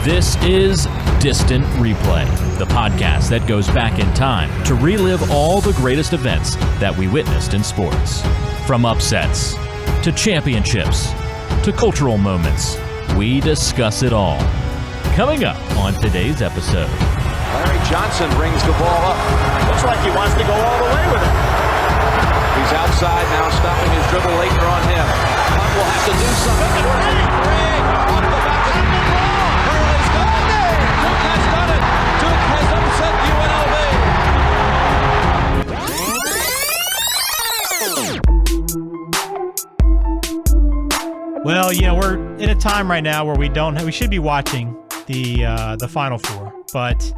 This is Distant Replay, the podcast that goes back in time to relive all the greatest events that we witnessed in sports. From upsets, to championships, to cultural moments, we discuss it all. Coming up on today's episode. Larry Johnson brings the ball up. Looks like he wants to go all the way with it. He's outside now, stopping his dribble. Laettner on him. Hunt will have to do something. Ring! Off the back of the ball. Hurley's got it. Duke has done it. Duke has upset UNLV. Well, you know, we're in a time right now where we should be watching the Final Four, but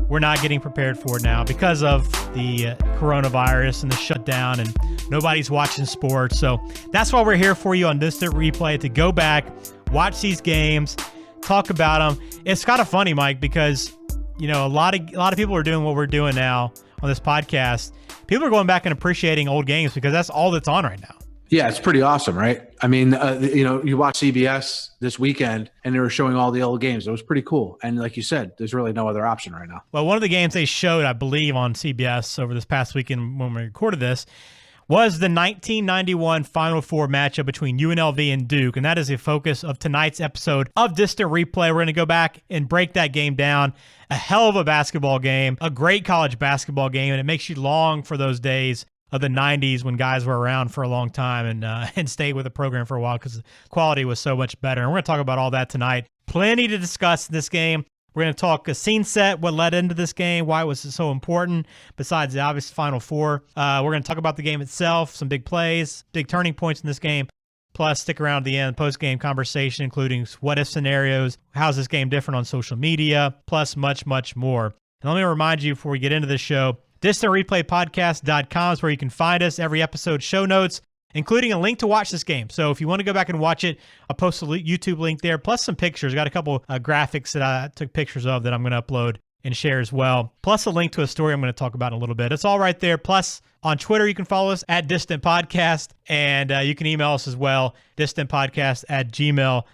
we're not getting prepared for it now because of the coronavirus and the shutdown, and nobody's watching sports. So that's why we're here for you on Distant Replay, to go back, watch these games, talk about them. It's kind of funny, Mike, because you know a lot of people are doing what we're doing now on this podcast. People are going back and appreciating old games because that's all that's on right now. Yeah, it's pretty awesome, right? I mean, you know, you watch CBS this weekend and they were showing all the old games. It was pretty cool. And like you said, there's really no other option right now. Well, one of the games they showed, I believe, on CBS over this past weekend when we recorded this was the 1991 Final Four matchup between UNLV and Duke. And that is the focus of tonight's episode of Distant Replay. We're going to go back and break that game down. A hell of a basketball game, a great college basketball game, and it makes you long for those days of the 90s when guys were around for a long time and stayed with the program for a while because the quality was so much better. And we're going to talk about all that tonight. Plenty to discuss in this game. We're going to talk a scene set, what led into this game, why it was so important, besides the obvious Final Four. We're going to talk about the game itself, some big plays, big turning points in this game. Plus, stick around to the end, post-game conversation, including what-if scenarios, how's this game different on social media, plus much, much more. And let me remind you before we get into this show, DistantReplayPodcast.com is where you can find us, every episode show notes, including a link to watch this game. So if you want to go back and watch it, I'll post a YouTube link there, plus some pictures. Got a couple graphics that I took pictures of that I'm going to upload and share as well, plus a link to a story I'm going to talk about in a little bit. It's all right there. Plus, on Twitter, you can follow us at Distant Podcast, and you can email us as well, distantpodcast@gmail.com.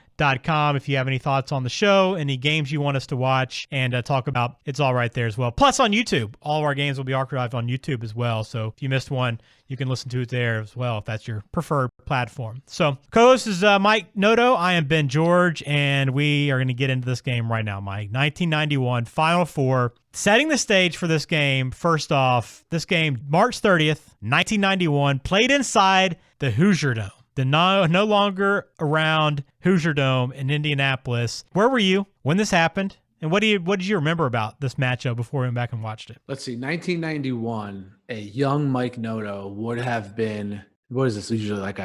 If you have any thoughts on the show, any games you want us to watch and talk about, it's all right there as well. Plus on YouTube, all of our games will be archived on YouTube as well. So if you missed one, you can listen to it there as well if that's your preferred platform. So co-host is Mike Noto. I am Ben George, and we are going to get into this game right now, Mike. 1991 Final Four. Setting the stage for this game, first off, this game, March 30th, 1991, played inside the Hoosier Dome. The no longer around Hoosier Dome in Indianapolis. Where were you when this happened? And what did you remember about this matchup before we went back and watched it? Let's see, 1991, a young Mike Noto would have been, what is this, usually like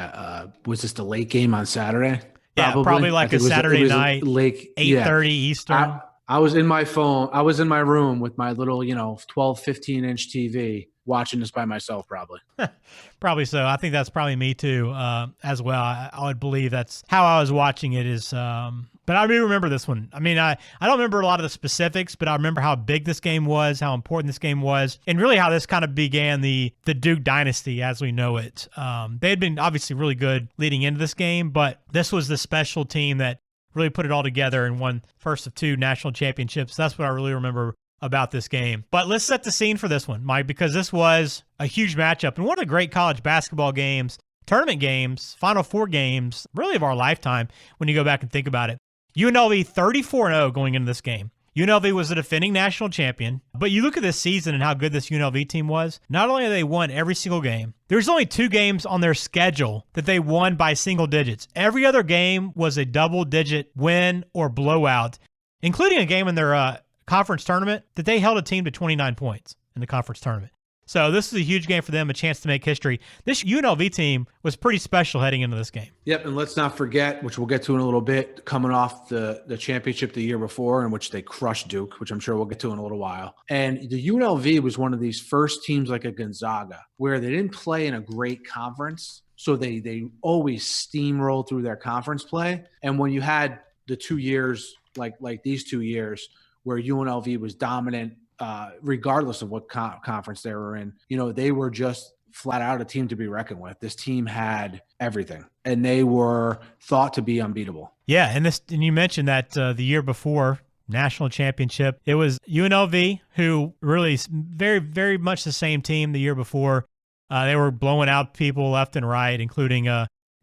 was this the late game on Saturday? Probably like a Saturday night, 8:30 Eastern. I was in my room with my little, 12, 15-inch TV watching this by myself, probably. Probably so. I think that's probably me too, as well. I would believe that's how I was watching it is, but I do remember this one. I mean, I don't remember a lot of the specifics, but I remember how big this game was, how important this game was, and really how this kind of began the Duke dynasty as we know it. They had been obviously really good leading into this game, but this was the special team that really put it all together and won first of two national championships. That's what I really remember about this game. But let's set the scene for this one, Mike, because this was a huge matchup and one of the great college basketball games, tournament games, Final Four games, really of our lifetime when you go back and think about it. UNLV 34-0 going into this game. UNLV was the defending national champion, but you look at this season and how good this UNLV team was. Not only have they won every single game, there's only 2 games on their schedule that they won by single digits. Every other game was a double-digit win or blowout, including a game in their conference tournament that they held a team to 29 points in the conference tournament. So this is a huge game for them, a chance to make history. This UNLV team was pretty special heading into this game. Yep, and let's not forget, which we'll get to in a little bit, coming off the championship the year before in which they crushed Duke, which I'm sure we'll get to in a little while. And the UNLV was one of these first teams like a Gonzaga where they didn't play in a great conference, so they always steamrolled through their conference play. And when you had the 2 years, like these 2 years, where UNLV was dominant, regardless of what conference they were in, they were just flat out a team to be reckoned with. This team had everything, and they were thought to be unbeatable. Yeah, and you mentioned that the year before national championship. It was UNLV, who really very, very much the same team the year before. They were blowing out people left and right, including,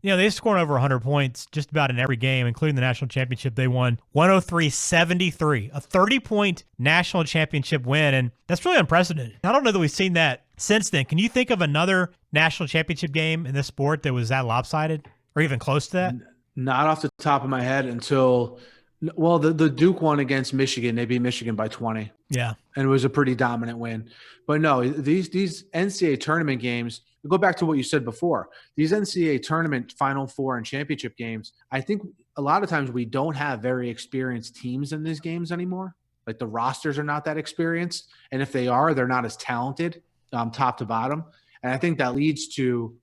they scored over 100 points just about in every game, including the national championship. They won 103-73, a 30-point national championship win, and that's really unprecedented. I don't know that we've seen that since then. Can you think of another national championship game in this sport that was that lopsided or even close to that? Not off the top of my head until – well, the Duke one against Michigan, they beat Michigan by 20. Yeah. And it was a pretty dominant win. But no, these NCAA tournament games, go back to what you said before, these NCAA tournament Final Four and championship games, I think a lot of times we don't have very experienced teams in these games anymore. Like the rosters are not that experienced. And if they are, they're not as talented top to bottom. And I think that leads to,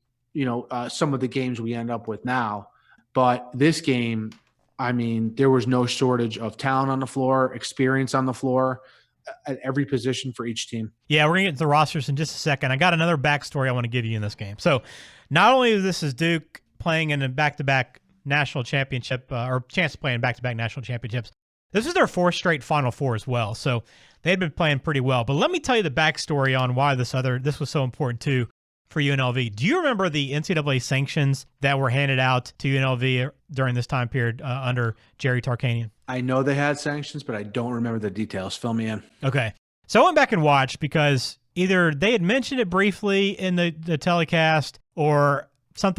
some of the games we end up with now. But this game, I mean, there was no shortage of talent on the floor, experience on the floor at every position for each team. Yeah, we're going to get to the rosters in just a second. I got another backstory I want to give you in this game. So not only is this Duke playing in a back-to-back national championship or chance to play in back-to-back national championships, this is their fourth straight Final Four as well. So they'd been playing pretty well. But let me tell you the backstory on why this was so important too for UNLV. Do you remember the NCAA sanctions that were handed out to UNLV during this time period under Jerry Tarkanian? I know they had sanctions, but I don't remember the details. Fill me in. Okay. So I went back and watched because either they had mentioned it briefly in the telecast or some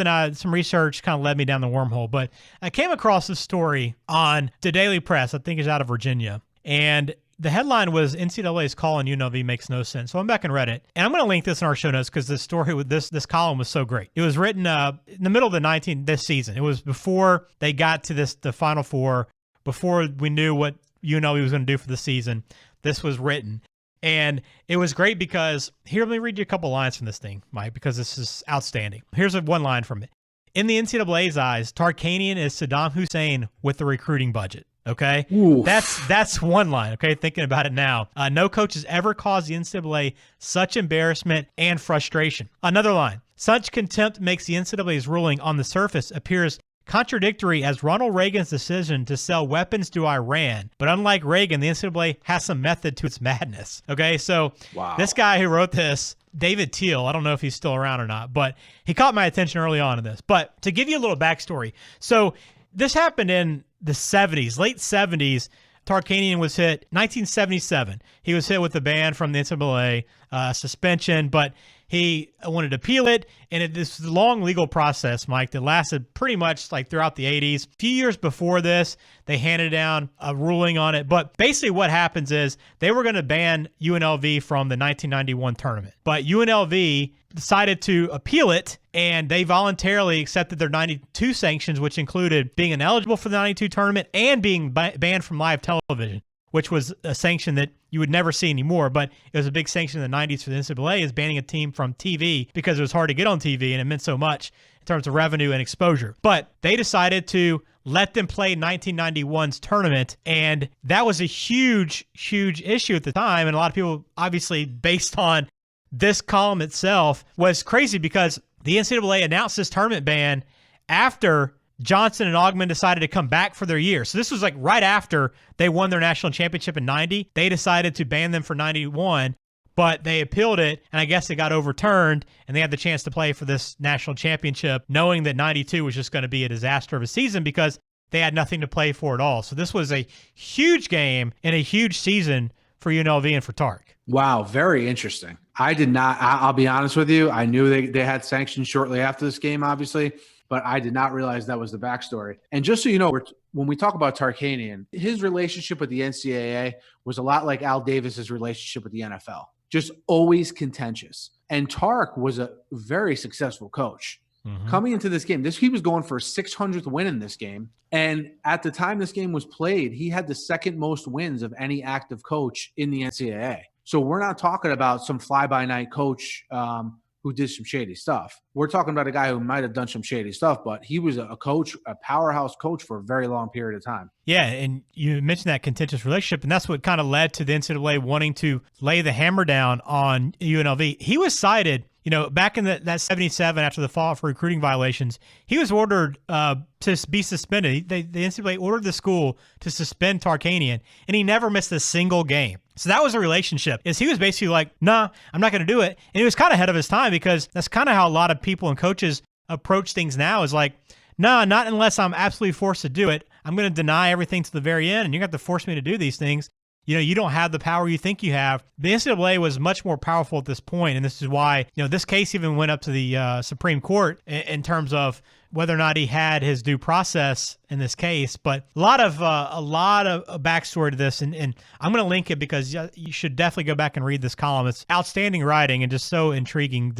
research kind of led me down the wormhole. But I came across this story on the Daily Press, I think it's out of Virginia. And the headline was NCAA's call on UNLV makes no sense. So I went back and read it. And I'm going to link this in our show notes because this story with this column was so great. It was written in the middle of this season. It was before they got to the Final Four, before we knew what UNLV was going to do for the season. This was written. And it was great because, here, let me read you a couple lines from this thing, Mike, because this is outstanding. Here's one line from it. In the NCAA's eyes, Tarkanian is Saddam Hussein with the recruiting budget. Okay, Oof. That's one line. Okay, thinking about it now, no coach has ever caused the NCAA such embarrassment and frustration. Another line: such contempt makes the NCAA's ruling on the surface appears contradictory as Ronald Reagan's decision to sell weapons to Iran. But unlike Reagan, the NCAA has some method to its madness. Okay, so This guy who wrote this, David Teal, I don't know if he's still around or not, but he caught my attention early on in this. But to give you a little backstory, so this happened in the 70s, late 70s. Tarkanian was hit 1977. He was hit with a ban from the NCAA, suspension, but he wanted to appeal it, and this long legal process, Mike, that lasted pretty much like throughout the 80s. A few years before this, they handed down a ruling on it. But basically what happens is they were going to ban UNLV from the 1991 tournament. But UNLV decided to appeal it, and they voluntarily accepted their 92 sanctions, which included being ineligible for the 92 tournament and being banned from live television, which was a sanction that you would never see anymore. But it was a big sanction in the 90s for the NCAA, is banning a team from TV because it was hard to get on TV and it meant so much in terms of revenue and exposure. But they decided to let them play 1991's tournament, and that was a huge, huge issue at the time. And a lot of people, obviously, based on this column itself, was crazy because the NCAA announced this tournament ban after Johnson and Augmon decided to come back for their year. So this was like right after they won their national championship in 90. They decided to ban them for 91, but they appealed it, and I guess it got overturned, and they had the chance to play for this national championship, knowing that 92 was just going to be a disaster of a season because they had nothing to play for at all. So this was a huge game and a huge season for UNLV and for Tark. Wow, very interesting. I did not, I'll be honest with you, I knew they had sanctions shortly after this game, obviously, but I did not realize that was the backstory. And just so you know, when we talk about Tarkanian, his relationship with the NCAA was a lot like Al Davis's relationship with the NFL, just always contentious. And Tark was a very successful coach. Mm-hmm. Coming into this game, he was going for a 600th win in this game. And at the time this game was played, he had the second most wins of any active coach in the NCAA. So we're not talking about some fly-by-night coach who did some shady stuff. We're talking about a guy who might have done some shady stuff, but he was a coach, a powerhouse coach for a very long period of time. Yeah, and you mentioned that contentious relationship, and that's what kind of led to the NCAA wanting to lay the hammer down on UNLV. He was cited back in that 77 after the fall for recruiting violations, he was ordered to be suspended. The NCAA ordered the school to suspend Tarkanian, and he never missed a single game. So that was a relationship. He was basically like, nah, I'm not going to do it. And he was kind of ahead of his time, because that's kind of how a lot of people and coaches approach things now, is like, nah, not unless I'm absolutely forced to do it. I'm going to deny everything to the very end, and you're going to have to force me to do these things. You don't have the power you think you have. The NCAA was much more powerful at this point, and this is why, this case even went up to the Supreme Court in terms of whether or not he had his due process in this case. But a lot of backstory to this, and I'm going to link it because you should definitely go back and read this column. It's outstanding writing and just so intriguing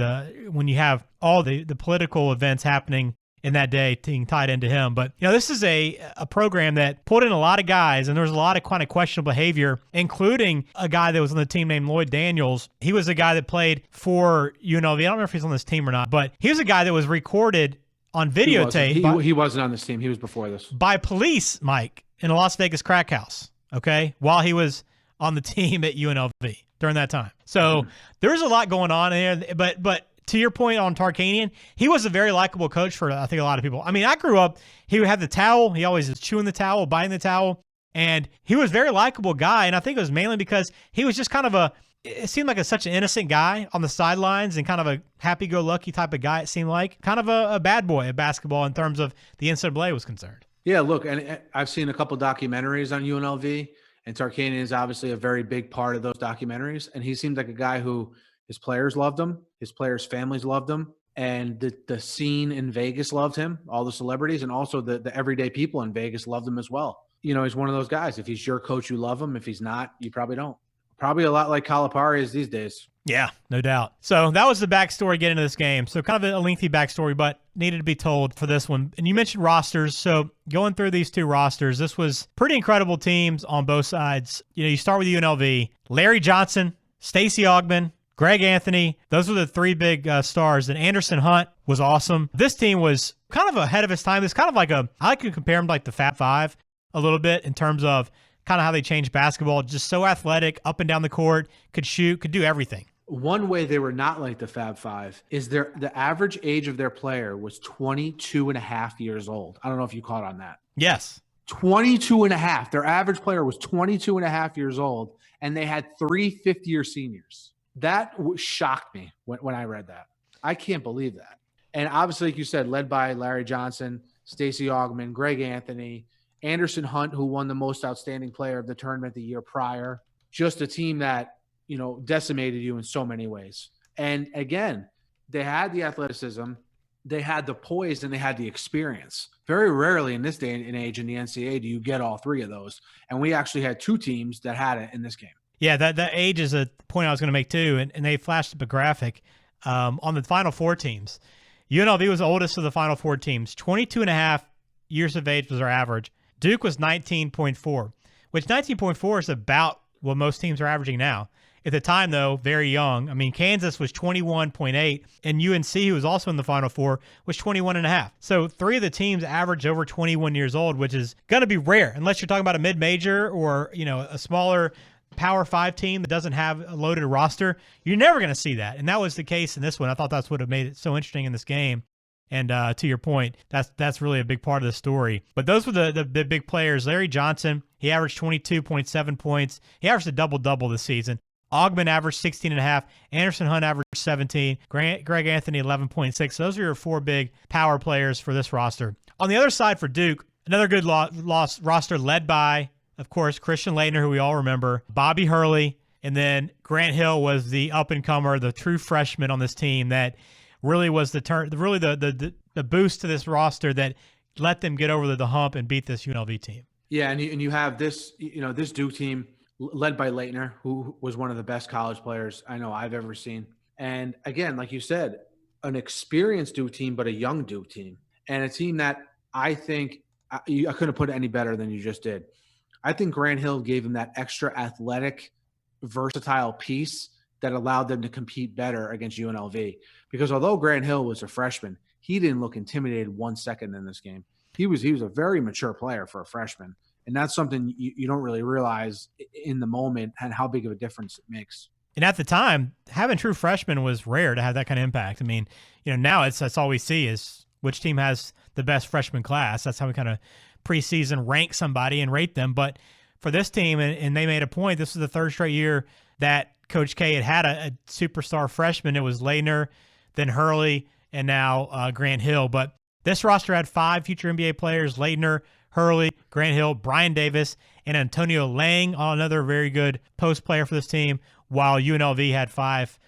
when you have all the political events happening in that day being tied into him. But, this is a program that pulled in a lot of guys, and there was a lot of kind of questionable behavior, including a guy that was on the team named Lloyd Daniels. He was a guy that played for UNLV. I don't remember if he's on this team or not, but he was a guy that was recorded on videotape. He wasn't on this team. He was before this. By police, Mike, in a Las Vegas crack house, okay, while he was on the team at UNLV during that time. So there's a lot going on there, but to your point on Tarkanian, he was a very likable coach for, I think, a lot of people. I mean, I grew up, he would have the towel. He always was chewing the towel, biting the towel. And he was a very likable guy. And I think it was mainly because he was just kind of it seemed like such an innocent guy on the sidelines and kind of a happy-go-lucky type of guy, it seemed like. Kind of a bad boy of basketball in terms of the NCAA was concerned. Yeah, look, and I've seen a couple documentaries on UNLV, and Tarkanian is obviously a very big part of those documentaries. And he seemed like a guy who his players loved him, his players' families loved him, and the scene in Vegas loved him, all the celebrities, and also the everyday people in Vegas loved him as well. He's one of those guys. If he's your coach, you love him. If he's not, you probably don't. Probably a lot like Calipari is these days. Yeah, no doubt. So that was the backstory getting into this game. So kind of a lengthy backstory, but needed to be told for this one. And you mentioned rosters. So going through these two rosters, this was pretty incredible teams on both sides. You start with UNLV, Larry Johnson, Stacy Augmon, Greg Anthony. Those were the three big stars. And Anderson Hunt was awesome. This team was kind of ahead of its time. It's kind of like I like to compare them to like the Fab Five a little bit in terms of kind of how they changed basketball. Just so athletic, up and down the court, could shoot, could do everything. One way they were not like the Fab Five is the average age of their player was 22 and a half years old. I don't know if you caught on that. Yes. 22 and a half. Their average player was 22 and a half years old, and they had 3 fifth-year seniors. That shocked me when I read that. I can't believe that. And obviously, like you said, led by Larry Johnson, Stacy Augmon, Greg Anthony, Anderson Hunt, who won the most outstanding player of the tournament the year prior. Just a team that, decimated you in so many ways. And again, they had the athleticism, they had the poise, and they had the experience. Very rarely in this day and age in the NCAA do you get all three of those. And we actually had two teams that had it in this game. Yeah, that age is a point I was going to make too, and they flashed up a graphic on the Final Four teams. UNLV was the oldest of the Final Four teams. 22 and a half years of age was their average. Duke was 19.4, which 19.4 is about what most teams are averaging now. At the time, though, very young. I mean, Kansas was 21.8, and UNC, who was also in the Final Four, was 21.5. So three of the teams average over 21 years old, which is going to be rare, unless you're talking about a mid-major or, a smaller Power 5 team that doesn't have a loaded roster. You're never going to see that, and that was the case in this one. I thought that's what have made it so interesting in this game. And to your point, that's really a big part of the story. But those were the big players. Larry Johnson, he averaged 22.7 points. He averaged a double-double this season. Augmon averaged 16.5. Anderson Hunt averaged 17. Greg Anthony, 11.6. Those are your four big power players for this roster. On the other side for Duke, another good roster led by, of course, Christian Laettner, who we all remember, Bobby Hurley, and then Grant Hill was the up-and-comer, the true freshman on this team that really was the boost to this roster that let them get over the hump and beat this UNLV team. Yeah, and you have this, this Duke team led by Laettner, who was one of the best college players I know I've ever seen. And again, like you said, an experienced Duke team, but a young Duke team, and a team that I think I couldn't put it any better than you just did. I think Grant Hill gave him that extra athletic, versatile piece that allowed them to compete better against UNLV. Because although Grant Hill was a freshman, he didn't look intimidated 1 second in this game. He was a very mature player for a freshman. And that's something you don't really realize in the moment and how big of a difference it makes. And at the time, having true freshmen was rare to have that kind of impact. I mean, now that's all we see is which team has the best freshman class. That's how we kind of preseason rank somebody and rate them. But for this team, and they made a point, this is the third straight year that Coach K had a superstar freshman. It was Laettner, then Hurley, and now Grant Hill. But this roster had 5 future NBA players: Laettner, Hurley, Grant Hill, Brian Davis, and Antonio Lang, another very good post player for this team, while UNLV had 5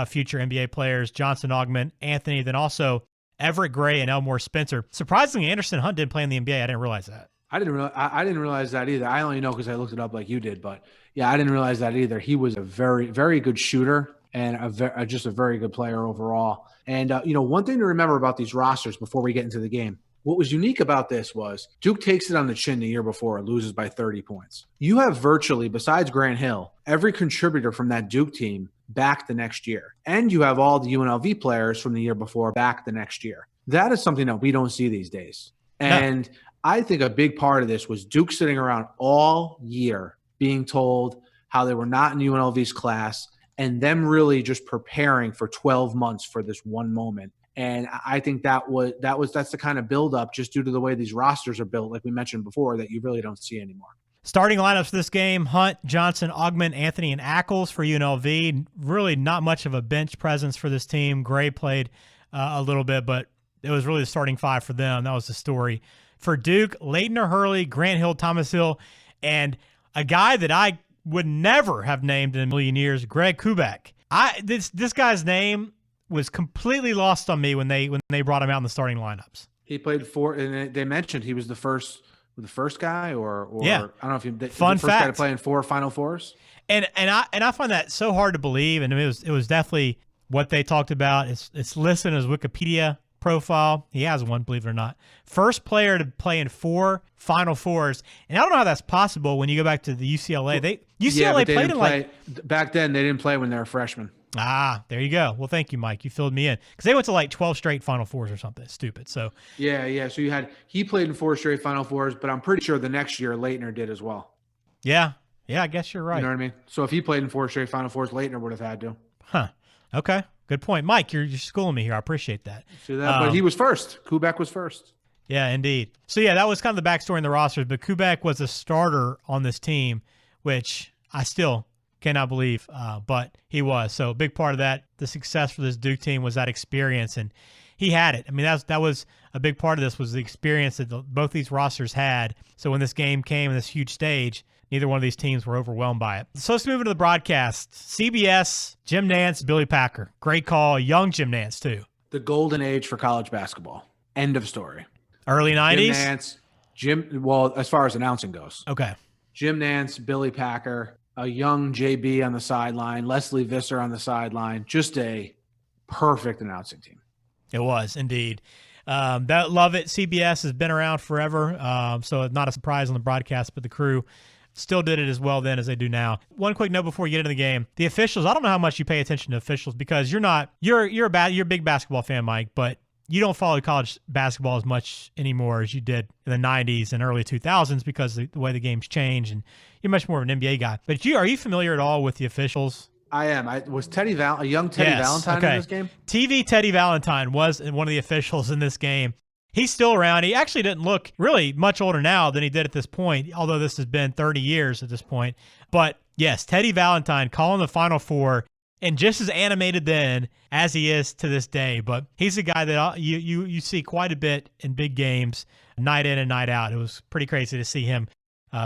future NBA players: Johnson, Augmon, Anthony, then also Everett Gray and Elmore Spencer. Surprisingly, Anderson Hunt didn't play in the NBA. I didn't realize that. I didn't realize that either. I only know because I looked it up like you did. But yeah, I didn't realize that either. He was a very, very good shooter and just a very good player overall. And, one thing to remember about these rosters before we get into the game, what was unique about this was Duke takes it on the chin the year before and loses by 30 points. You have virtually, besides Grant Hill, every contributor from that Duke team back the next year. And you have all the UNLV players from the year before back the next year. That is something that we don't see these days. And I think a big part of this was Duke sitting around all year being told how they were not in UNLV's class and them really just preparing for 12 months for this one moment. And I think that's the kind of buildup just due to the way these rosters are built, like we mentioned before, that you really don't see anymore. Starting lineups for this game: Hunt, Johnson, Augmon, Anthony, and Ackles for UNLV. Really not much of a bench presence for this team. Gray played a little bit, but it was really the starting 5 for them. That was the story. For Duke, Laettner, Hurley, Grant Hill, Thomas Hill, and a guy that I would never have named in a million years, Greg Kubek. This guy's name was completely lost on me when they brought him out in the starting lineups. He played 4, and they mentioned he was the first guy, or yeah. I don't know if he the Fun first guy to play in 4 Final Fours. And I find that so hard to believe, and it was definitely what they talked about. It's listed in his Wikipedia profile. He has one, believe it or not. First player to play in 4 Final Fours, and I don't know how that's possible when you go back to the UCLA. UCLA played in back then. They didn't play when they were freshmen. Ah, there you go. Well, thank you, Mike. You filled me in because they went to like 12 straight Final Fours or something stupid. So yeah. So he played in 4 straight Final Fours, but I'm pretty sure the next year Laettner did as well. Yeah. I guess you're right. You know what I mean? So if he played in 4 straight Final Fours, Laettner would have had to. Huh. Okay. Good point, Mike. You're schooling me here. I appreciate that. See that? But he was first. Kubek was first. Yeah, indeed. So yeah, that was kind of the backstory in the rosters. But Kubek was a starter on this team, which I still cannot believe, but he was. So a big part of that, the success for this Duke team, was that experience, and he had it. I mean, that was a big part of this, was the experience that both these rosters had. So when this game came in this huge stage, neither one of these teams were overwhelmed by it. So let's move into the broadcast. CBS, Jim Nantz, Billy Packer. Great call. Young Jim Nantz, too. The golden age for college basketball. End of story. Early 90s? Jim Nantz, well, as far as announcing goes. Okay. Jim Nantz, Billy Packer, a young JB on the sideline, Leslie Visser on the sideline. Just a perfect announcing team. It was, indeed. Love it. CBS has been around forever, so not a surprise on the broadcast, but the crew still did it as well then as they do now. One quick note before you get into the game. The officials, I don't know how much you pay attention to officials because you're a big basketball fan, Mike, but you don't follow college basketball as much anymore as you did in the 90s and early 2000s because the way the game's changed, and you're much more of an NBA guy. But are you familiar at all with the officials? I am. Was a young Teddy Valentine in this game? TV Teddy Valentine was one of the officials in this game. He's still around. He actually didn't look really much older now than he did at this point, although this has been 30 years at this point. But yes, Teddy Valentine calling the Final Four, and just as animated then as he is to this day. But he's a guy that you see quite a bit in big games, night in and night out. It was pretty crazy to see him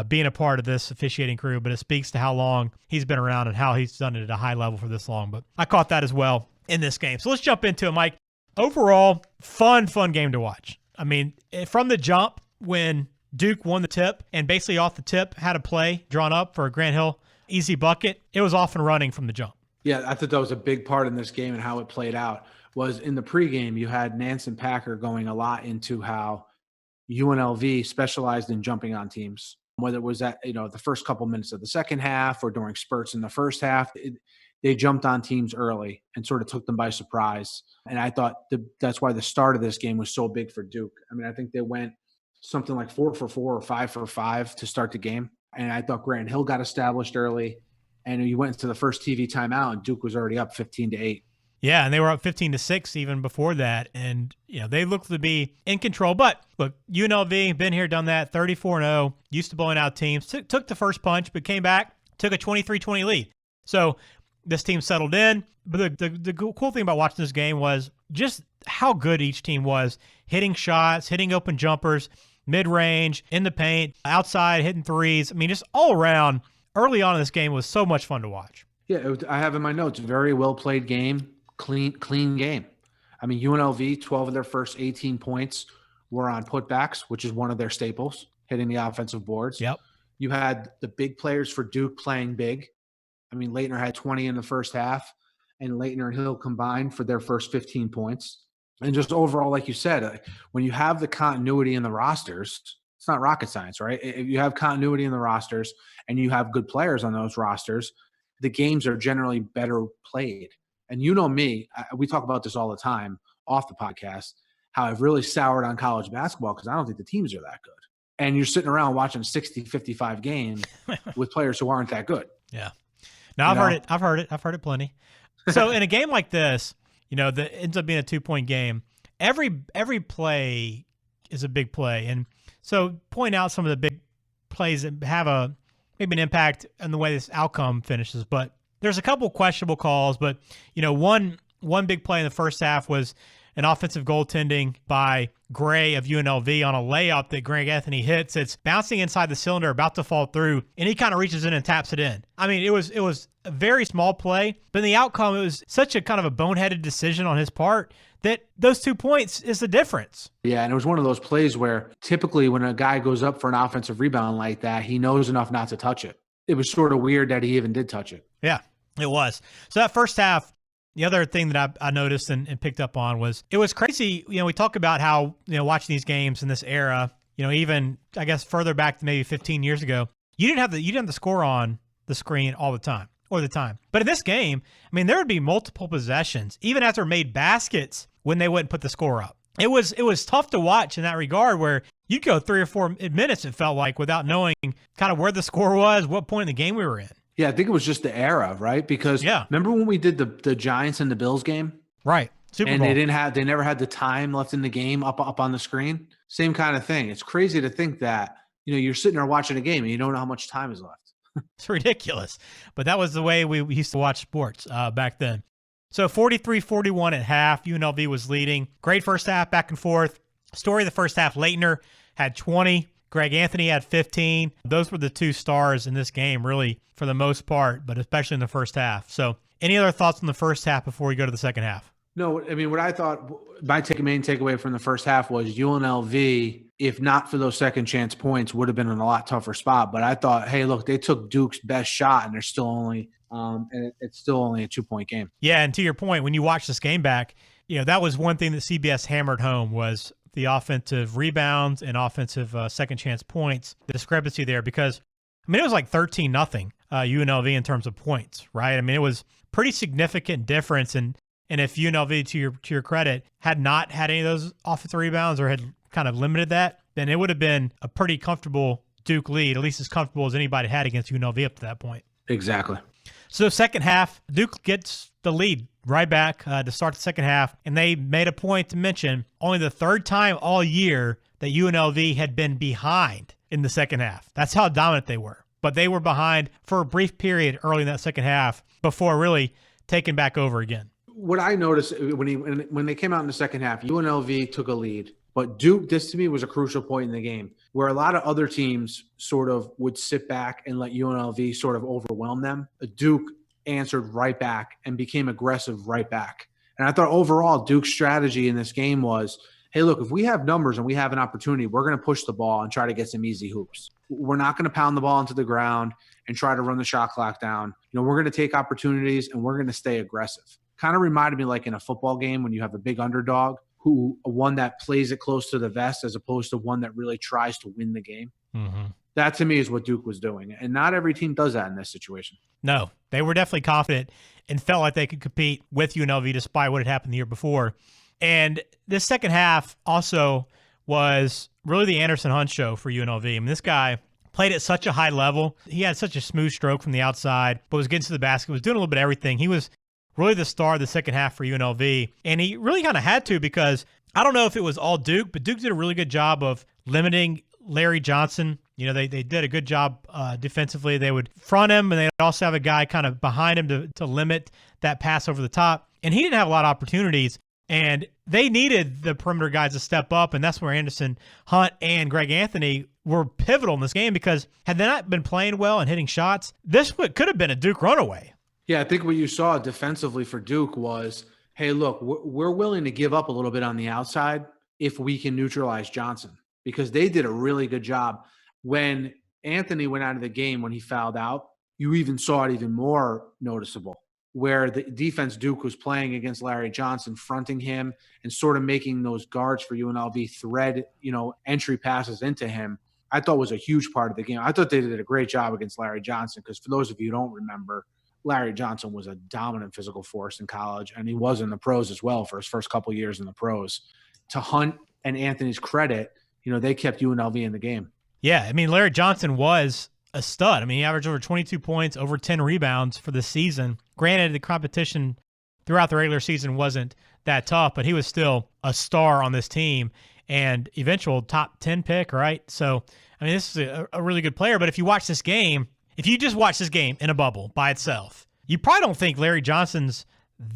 being a part of this officiating crew, but it speaks to how long he's been around and how he's done it at a high level for this long. But I caught that as well in this game. So let's jump into it, Mike. Overall, fun game to watch. I mean, from the jump, when Duke won the tip and basically off the tip had a play drawn up for a Grant Hill easy bucket, it was off and running from the jump. Yeah, I thought that was a big part in this game and how it played out. Was in the pregame, you had Nantz and Packer going a lot into how UNLV specialized in jumping on teams, whether it was at the first couple minutes of the second half or during spurts in the first half. They jumped on teams early and sort of took them by surprise. And I thought that's why the start of this game was so big for Duke. I mean, I think they went something like 4 for 4 or 5 for 5 to start the game. And I thought Grant Hill got established early. And you went into the first TV timeout, and Duke was already up 15-8. Yeah, and they were up 15-6 even before that. And, they looked to be in control. But, look, UNLV, been here, done that, 34-0, used to blowing out teams. Took the first punch, but came back, took a 23-20 lead. So this team settled in. But the cool thing about watching this game was just how good each team was, hitting shots, hitting open jumpers, mid-range, in the paint, outside, hitting threes. I mean, just all around, early on in this game was so much fun to watch. Yeah, I have in my notes, very well-played game, clean game. I mean, UNLV, 12 of their first 18 points were on putbacks, which is one of their staples, hitting the offensive boards. Yep. You had the big players for Duke playing big. I mean, Laettner had 20 in the first half, and Laettner and Hill combined for their first 15 points. And just overall, like you said, when you have the continuity in the rosters, it's not rocket science, right? If you have continuity in the rosters and you have good players on those rosters, the games are generally better played. And you know me, we talk about this all the time off the podcast, how I've really soured on college basketball because I don't think the teams are that good. And you're sitting around watching 60-55 game with players who aren't that good. Yeah. No, I've heard it plenty. So in a game like this, that ends up being a 2-point game, every play is a big play. And so point out some of the big plays that have maybe an impact on the way this outcome finishes. But there's a couple questionable calls, but one big play in the first half was an offensive goaltending by Gray of UNLV on a layup that Greg Anthony hits. It's bouncing inside the cylinder, about to fall through, and he kind of reaches in and taps it in. I mean, it was a very small play, but in the outcome, it was such a kind of a boneheaded decision on his part that those 2 points is the difference. Yeah, and it was one of those plays where typically when a guy goes up for an offensive rebound like that, he knows enough not to touch it. It was sort of weird that he even did touch it. Yeah, it was. So that first half, the other thing that I noticed and picked up on was it was crazy. We talk about how, watching these games in this era, even I guess further back than maybe 15 years ago, you didn't have the score on the screen all the time or the time. But in this game, I mean, there would be multiple possessions, even after made baskets when they wouldn't put the score up. It was tough to watch in that regard where you'd go 3 or 4 minutes, it felt like, without knowing kind of where the score was, what point in the game we were in. Yeah, I think it was just the era, right? Because remember when we did the Giants and the Bills game? Right. Super Bowl. And they never had the time left in the game up on the screen. Same kind of thing. It's crazy to think that, you're sitting there watching a game and you don't know how much time is left. It's ridiculous. But that was the way we used to watch sports back then. So 43-41 at half, UNLV was leading. Great first half, back and forth. Story of the first half, Laettner had 20. Greg Anthony had 15. Those were the two stars in this game, really, for the most part, but especially in the first half. So any other thoughts on the first half before we go to the second half? No, I mean, what I thought, my main takeaway from the first half was UNLV, if not for those second chance points, would have been in a lot tougher spot. But I thought, hey, look, they took Duke's best shot, and they're still only it's still only a 2-point game. Yeah, and to your point, when you watch this game back, that was one thing that CBS hammered home was the offensive rebounds and offensive second chance points, the discrepancy there, because, I mean, it was like 13-0 UNLV in terms of points, right? I mean, it was pretty significant difference. And if UNLV, to your credit, had not had any of those offensive rebounds or had kind of limited that, then it would have been a pretty comfortable Duke lead, at least as comfortable as anybody had against UNLV up to that point. Exactly. So second half, Duke gets the lead right back to start the second half, and they made a point to mention only the third time all year that UNLV had been behind in the second half. That's how dominant they were. But they were behind for a brief period early in that second half before really taking back over again. What I noticed when they came out in the second half, UNLV took a lead. But Duke, this to me was a crucial point in the game where a lot of other teams sort of would sit back and let UNLV sort of overwhelm them. Duke answered right back and became aggressive right back. And I thought overall Duke's strategy in this game was, hey, look, if we have numbers and we have an opportunity, we're going to push the ball and try to get some easy hoops. We're not going to pound the ball into the ground and try to run the shot clock down. We're going to take opportunities and we're going to stay aggressive. Kind of reminded me like in a football game when you have a big underdog, one that plays it close to the vest as opposed to one that really tries to win the game. Mm-hmm. That to me is what Duke was doing. And not every team does that in this situation. No, they were definitely confident and felt like they could compete with UNLV despite what had happened the year before. And this second half also was really the Anderson Hunt show for UNLV. I mean, this guy played at such a high level. He had such a smooth stroke from the outside, but was getting to the basket, was doing a little bit of everything. He was really the star of the second half for UNLV. And he really kind of had to, because I don't know if it was all Duke, but Duke did a really good job of limiting Larry Johnson. You know, they did a good job defensively. They would front him, and they'd also have a guy kind of behind him to limit that pass over the top. And he didn't have a lot of opportunities, and they needed the perimeter guys to step up, and that's where Anderson, Hunt, and Greg Anthony were pivotal in this game, because had they not been playing well and hitting shots, this could have been a Duke runaway. Yeah, I think what you saw defensively for Duke was, hey, look, we're willing to give up a little bit on the outside if we can neutralize Johnson, because they did a really good job. When Anthony went out of the game, when he fouled out, you even saw it even more noticeable, where the defense Duke was playing against Larry Johnson, fronting him and sort of making those guards for UNLV thread, entry passes into him. I thought was a huge part of the game. I thought they did a great job against Larry Johnson, because for those of you who don't remember, Larry Johnson was a dominant physical force in college, and he was in the pros as well for his first couple of years in the pros. To Hunt and Anthony's credit, they kept UNLV in the game. Yeah, I mean, Larry Johnson was a stud. I mean, he averaged over 22 points, over 10 rebounds for this season. Granted, the competition throughout the regular season wasn't that tough, but he was still a star on this team and eventual top 10 pick, right? So, I mean, this is a really good player. But if you watch this game, if you just watch this game in a bubble by itself, you probably don't think Larry Johnson's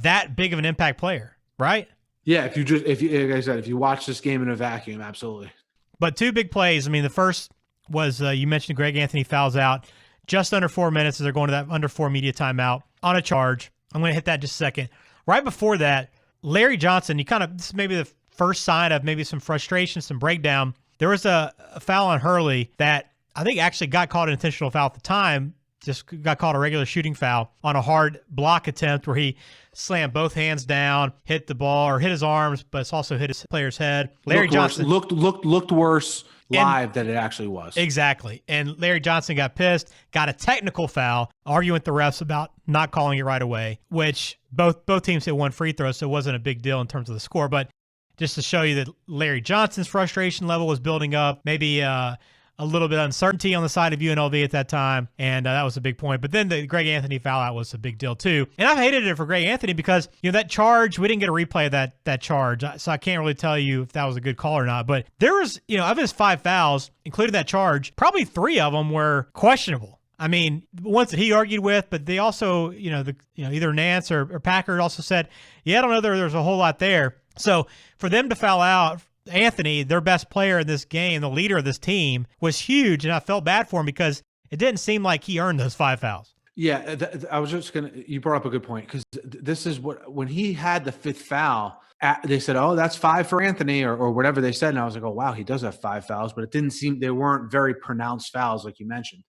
that big of an impact player, right? Yeah, like I said, if you watch this game in a vacuum, absolutely. But two big plays. I mean, the first was you mentioned Greg Anthony fouls out just under 4 minutes as they're going to that under 4 media timeout on a charge. I'm going to hit that in just a second. Right before that, Larry Johnson, this is maybe the first sign of maybe some frustration, some breakdown. There was a foul on Hurley that I think actually got called an intentional foul at the time, just got called a regular shooting foul on a hard block attempt where he slammed both hands down, hit the ball, or hit his arms, but it's also hit his player's head. Larry Johnson looked worse live than it actually was. Exactly. And Larry Johnson got pissed, got a technical foul, arguing with the refs about not calling it right away, which both teams hit one free throw, so it wasn't a big deal in terms of the score. But just to show you that Larry Johnson's frustration level was building up, maybe a little bit of uncertainty on the side of UNLV at that time, and that was a big point. But then the Greg Anthony foul out was a big deal too. And I've hated it for Greg Anthony because, that charge, we didn't get a replay of that charge, so I can't really tell you if that was a good call or not. But there was, of his 5 fouls, including that charge, probably 3 of them were questionable. I mean, ones that he argued with, but they also, either Nance or Packard also said, I don't know, there's a whole lot there. So for them to foul out Anthony, their best player in this game, the leader of this team, was huge, and I felt bad for him because it didn't seem like he earned those 5 fouls. Yeah, I was just you brought up a good point, because this is when he had the 5th foul, they said, oh, that's 5 for Anthony or whatever they said, and I was like, oh, wow, he does have 5 fouls, but it didn't seem, they weren't very pronounced fouls like you mentioned.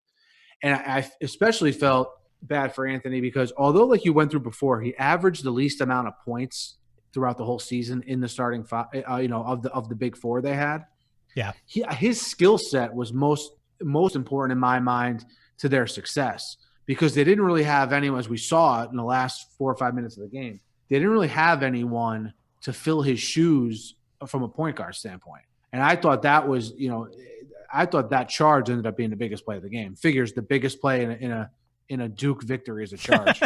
And I especially felt bad for Anthony because although, like you went through before, he averaged the least amount of points throughout the whole season in the starting 5, of the big 4 they had. Yeah, his skill set was most important in my mind to their success, because they didn't really have anyone, as we saw in the last 4 or 5 minutes of the game. They didn't really have anyone to fill his shoes from a point guard standpoint. And I thought that was, I thought that charge ended up being the biggest play of the game. Figures the biggest play in a Duke victory is a charge.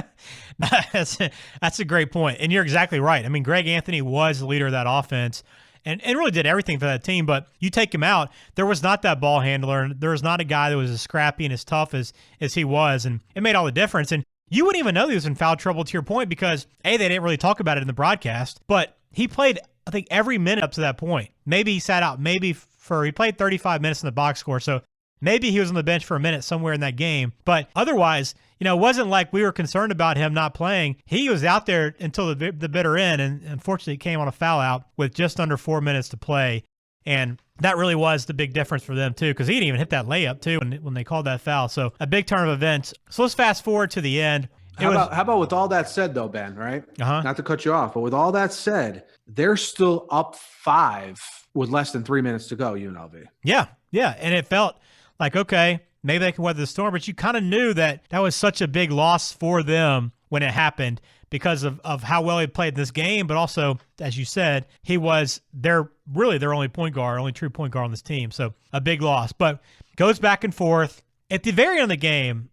That's a great point. And you're exactly right. I mean, Greg Anthony was the leader of that offense and really did everything for that team. But you take him out, there was not that ball handler. And there was not a guy that was as scrappy and as tough as he was. And it made all the difference. And you wouldn't even know he was in foul trouble, to your point, because, A, they didn't really talk about it in the broadcast. But he played, I think, every minute up to that point. Maybe he sat out, he played 35 minutes in the box score. So maybe he was on the bench for a minute somewhere in that game. But otherwise, it wasn't like we were concerned about him not playing. He was out there until the bitter end, and unfortunately it came on a foul out with just under 4 minutes to play. And that really was the big difference for them, too, because he didn't even hit that layup, too, when they called that foul. So a big turn of events. So let's fast forward to the end. How about with all that said, though, Ben, right? Not to cut you off, but with all that said, they're still up 5 with less than 3 minutes to go, UNLV. Yeah. And it felt like, okay, maybe they can weather the storm, but you kind of knew that was such a big loss for them when it happened because of how well he played this game, but also, as you said, he was their only point guard, only true point guard on this team. So a big loss. But Goes back and forth. At the very end of the game,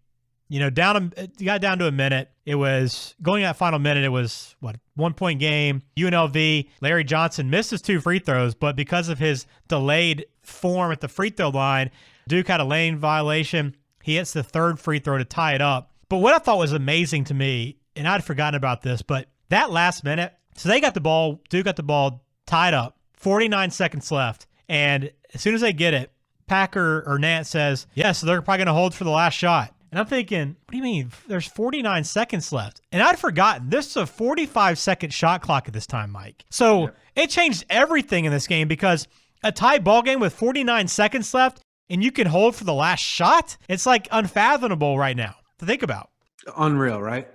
you got down to a minute. It was going that final minute. It was 1-point game. UNLV, Larry Johnson missed his 2 free throws, but because of his delayed form at the free throw line, Duke had a lane violation. He hits the 3rd free throw to tie it up. But what I thought was amazing to me, and I'd forgotten about this, but that last minute, so Duke got the ball tied up, 49 seconds left. And as soon as they get it, Packer or Nance says, yeah, so they're probably going to hold for the last shot. And I'm thinking, what do you mean? There's 49 seconds left. And I'd forgotten this is a 45-second shot clock at this time, Mike. So It changed everything in this game because a tie ball game with 49 seconds left and you can hold for the last shot? It's like unfathomable right now to think about. Unreal, right?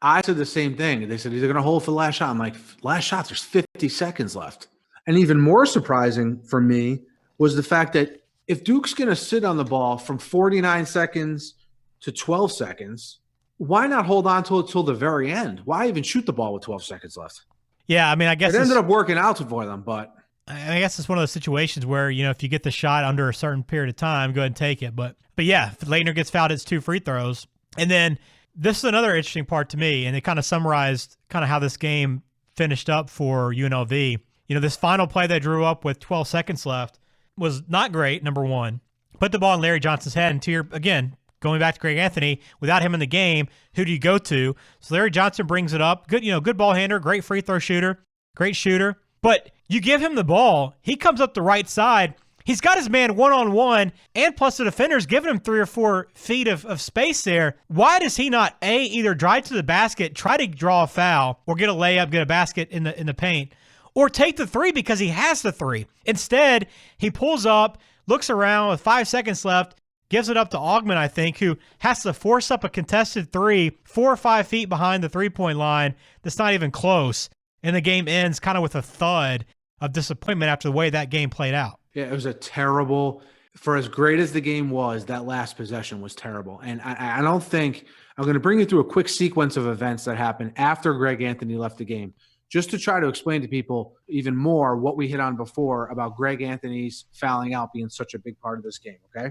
I said the same thing. They said they're going to hold for the last shot. I'm like, last shot, there's 50 seconds left. And even more surprising for me was the fact that if Duke's going to sit on the ball from 49 seconds to 12 seconds, why not hold on to it till the very end? Why even shoot the ball with 12 seconds left? Yeah, I mean, I guess it ended up working out for them, but I guess it's one of those situations where, if you get the shot under a certain period of time, go ahead and take it. But yeah, if Laettner gets fouled, it's 2 free throws. And then this is another interesting part to me, and it kind of summarized kind of how this game finished up for UNLV. This final play they drew up with 12 seconds left was not great, number one. Put the ball in Larry Johnson's head, and again, going back to Greg Anthony, without him in the game, who do you go to? So Larry Johnson brings it up. Good, good ball handler, great free throw shooter, great shooter. But you give him the ball, he comes up the right side. He's got his man one-on-one, and plus the defender's giving him 3 or 4 feet of space there. Why does he not, A, either drive to the basket, try to draw a foul, or get a layup, get a basket in the paint, or take the 3 because he has the 3? Instead, he pulls up, looks around with 5 seconds left, gives it up to Augmon, I think, who has to force up a contested 3, 4 or 5 feet behind the three-point line. That's not even close. And the game ends kind of with a thud of disappointment after the way that game played out. Yeah, it was a terrible, for as great as the game was, that last possession was terrible. And I don't think, I'm going to bring you through a quick sequence of events that happened after Greg Anthony left the game, just to try to explain to people even more what we hit on before about Greg Anthony's fouling out being such a big part of this game, okay?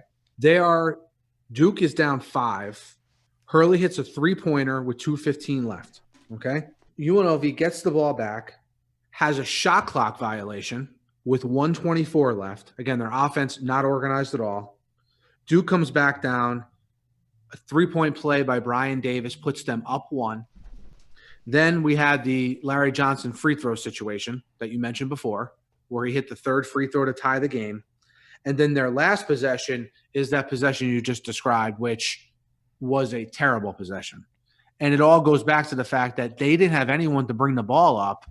Duke is down 5. Hurley hits a 3-pointer with 2:15 left, okay? UNLV gets the ball back, has a shot clock violation with 1:24 left. Again, their offense not organized at all. Duke comes back down. A 3-point play by Brian Davis puts them up 1. Then we had the Larry Johnson free throw situation that you mentioned before, where he hit the 3rd free throw to tie the game. And then their last possession is that possession you just described, which was a terrible possession. And it all goes back to the fact that they didn't have anyone to bring the ball up.